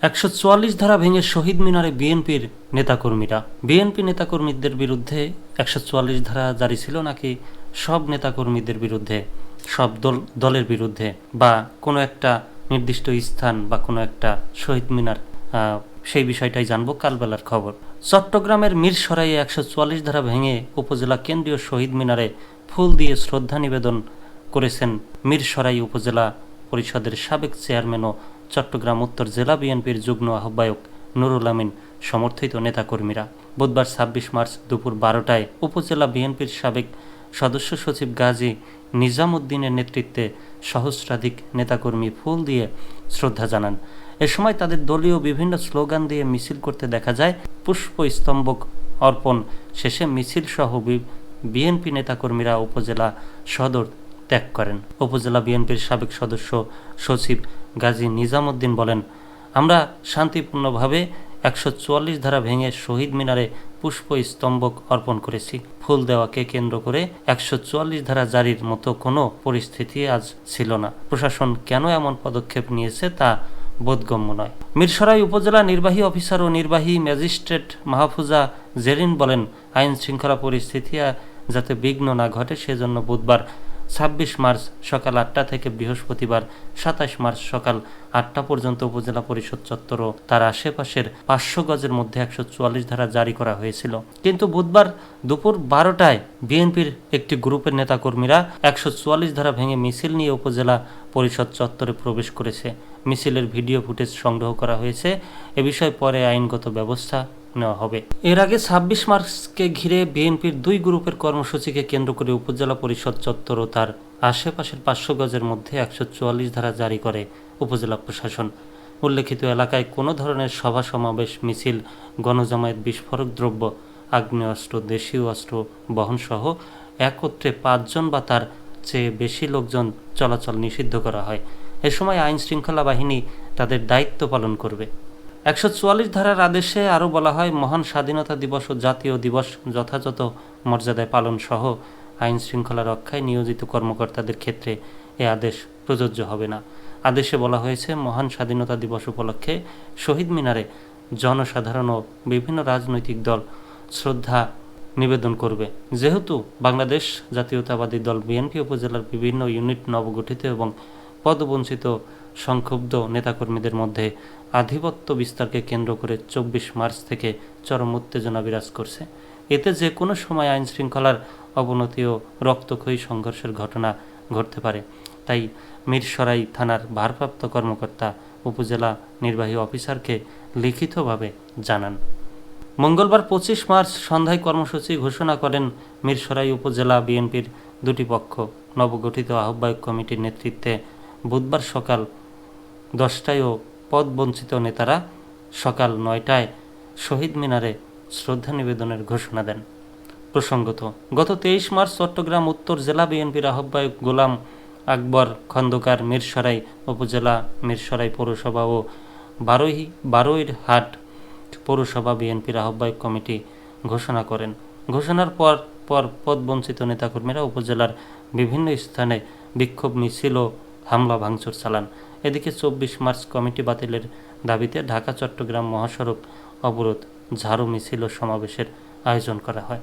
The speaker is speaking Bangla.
১৪৪ ধারা ভেঙে শহীদ মিনারে বিএনপির নেতাকর্মীরা। বিএনপি নেতাকর্মীদের বিরুদ্ধে ১৪৪ ধারা জারি ছিল নাকি সব নেতাকর্মীদের বিরুদ্ধে, সব দলের বিরুদ্ধে, বা কোনো একটা নির্দিষ্ট স্থান বা কোনো একটা শহীদ মিনার? সেই বিষয়টাই জানবো কালবেলার খবর। চট্টগ্রামের মিরসরাইয়ে ১৪৪ ধারা ভেঙে উপজেলা কেন্দ্রীয় শহীদ মিনারে ফুল দিয়ে শ্রদ্ধা নিবেদন করেছেন মিরসরাই উপজেলা পরিষদের সাবেক চেয়ারম্যান ও চট্টগ্রাম উত্তর জেলা বিএনপির যুগ্ম আহ্বায়ক নুরুল আমিন সমর্থিত নেতাকর্মীরা। বুধবার ২৬ মার্চ দুপুর ১২টায় উপজেলা বিএনপির সাবেক সদস্য সচিব গাজী নিজাম উদ্দিনের নেতৃত্বে সহস্রাধিক নেতাকর্মী ফুল দিয়ে শ্রদ্ধা জানান। এ সময় তাদের দলীয় বিভিন্ন স্লোগান দিয়ে মিছিল করতে দেখা যায়। পুষ্পস্তম্ভক অর্পণ শেষে মিছিল সহ বিএনপি নেতাকর্মীরা উপজেলা সদর ত্যাগ করেন। উপজেলা বিএনপির সাবেক সদস্য সচিব গাজী নিজাম উদ্দিন বলেন, আমরা শান্তিপূর্ণভাবে ১৪৪ ধারা ভেঙে শহীদ মিনারে পুষ্পস্তম্ভক অর্পণ করেছি। ফুল দেওয়াকে কেন্দ্র করে ১৪৪ ধারা জারির মতো কোনো পরিস্থিতি আজ ছিল না। প্রশাসন কেন এমন পদক্ষেপ নিয়েছে তা বোধগম্য নয়। মিরসরাই উপজেলা নির্বাহী অফিসার ও নির্বাহী ম্যাজিস্ট্রেট মাহফুজা জেরিন বলেন, আইন শৃঙ্খলা পরিস্থিতি যাতে বিঘ্ন না ঘটে সেজন্য বুধবার ২৬ মার্চ সকাল ৮টা থেকে বৃহস্পতিবার ২৭ মার্চ সকাল ৮টা পর্যন্ত উপজেলা পরিষদ চত্বর ও তার আশেপাশের ৫০০ গজের মধ্যে ১৪৪ ধারা জারি করা হয়েছিল। কিন্তু বুধবার দুপুর ১২টায় বিএনপির একটি গ্রুপের নেতাকর্মীরা ১৪৪ ধারা ভেঙে মিছিল নিয়ে উপজেলা পরিষদ চত্বরে প্রবেশ করেছে। মিছিলের ভিডিও ফুটেজ সংগ্রহ করা হয়েছে। এ বিষয়ে পরে আইনগত ব্যবস্থা নেওয়া হবে। এর আগে ২৬ মার্চকে ঘিরে বিএনপির দুই গ্রুপের কর্মসূচিকে কেন্দ্র করে উপজেলা পরিষদ চত্বর ও তার আশেপাশের ৫০০ গজের মধ্যে ১৪৪ ধারা জারি করে উপজেলা প্রশাসন। উল্লেখিত এলাকায় কোনো ধরনের সভা সমাবেশ, মিছিল, গণজমায়েত, বিস্ফোরক দ্রব্য, আগ্নেয়াস্ত্র, দেশীয় অস্ত্র বহনসহ একত্রে ৫ জন বা তার চেয়ে বেশি লোকজন চলাচল নিষিদ্ধ করা হয়। এ সময় আইন শৃঙ্খলা বাহিনী তাদের দায়িত্ব পালন করবে। ১৪৪ ধারার আদেশে আরও বলা হয়, মহান স্বাধীনতা দিবস ও জাতীয় দিবস যথাযথ মর্যাদায় পালন সহ আইন শৃঙ্খলা রক্ষায় নিয়োজিত কর্মকর্তাদের ক্ষেত্রে এ আদেশ প্রযোজ্য হবে না। আদেশে বলা হয়েছে, মহান স্বাধীনতা দিবস উপলক্ষে শহীদ মিনারে জনসাধারণ ও বিভিন্ন রাজনৈতিক দল শ্রদ্ধা নিবেদন করবে। যেহেতু বাংলাদেশ জাতীয়তাবাদী দল বিএনপি উপজেলার বিভিন্ন ইউনিট নবগঠিত এবং পদবঞ্চিত সংক্ষুব্ধ নেতাকর্মীদের মধ্যে আধিপত্য বিস্তারকে কেন্দ্র করে ২৪ মার্চ থেকে চরম উত্তেজনা বিরাজ করছে। এতে যে কোনো সময় আইন শৃঙ্খলার অবনতি ও রক্তক্ষয়ী সংঘর্ষের ঘটনা ঘটতে পারে। তাই মিরসরাই থানার ভারপ্রাপ্ত কর্মকর্তা উপজেলা নির্বাহী অফিসারকে লিখিতভাবে জানান। মঙ্গলবার ২৫ মার্চ সন্ধ্যায় কর্মসূচি ঘোষণা করেন মিরসরাই উপজেলা বিএনপির দুটি পক্ষ। নবগঠিত আহ্বায়ক কমিটির নেতৃত্বে বুধবার সকাল ১০টায় ও পদবঞ্চিত নেতারা সকাল ৯টায় শহীদ মিনারে শ্রদ্ধা নিবেদনের ঘোষণা দেন। প্রসঙ্গত, গত ২৩ মার্চ চট্টগ্রাম উত্তর জেলা বিএনপির আহ্বায়ক গোলাম আকবর খন্দকার মিরসরাই উপজেলা, মিরসরাই পৌরসভা ও বারৈরহাট পৌরসভা বিএনপির আহ্বায়ক কমিটি ঘোষণা করেন। ঘোষণার পর পদবঞ্চিত নেতাকর্মীরা উপজেলার বিভিন্ন স্থানে বিক্ষোভ মিছিল ও হামলা ভাঙচুর চালান। এদিকে ২৪ মার্চ কমিটি বাতিলের দাবিতে ঢাকা চট্টগ্রাম মহাসড়ক অবরোধ, ঝাড়ু মিছিল ও সমাবেশের আয়োজন করা হয়।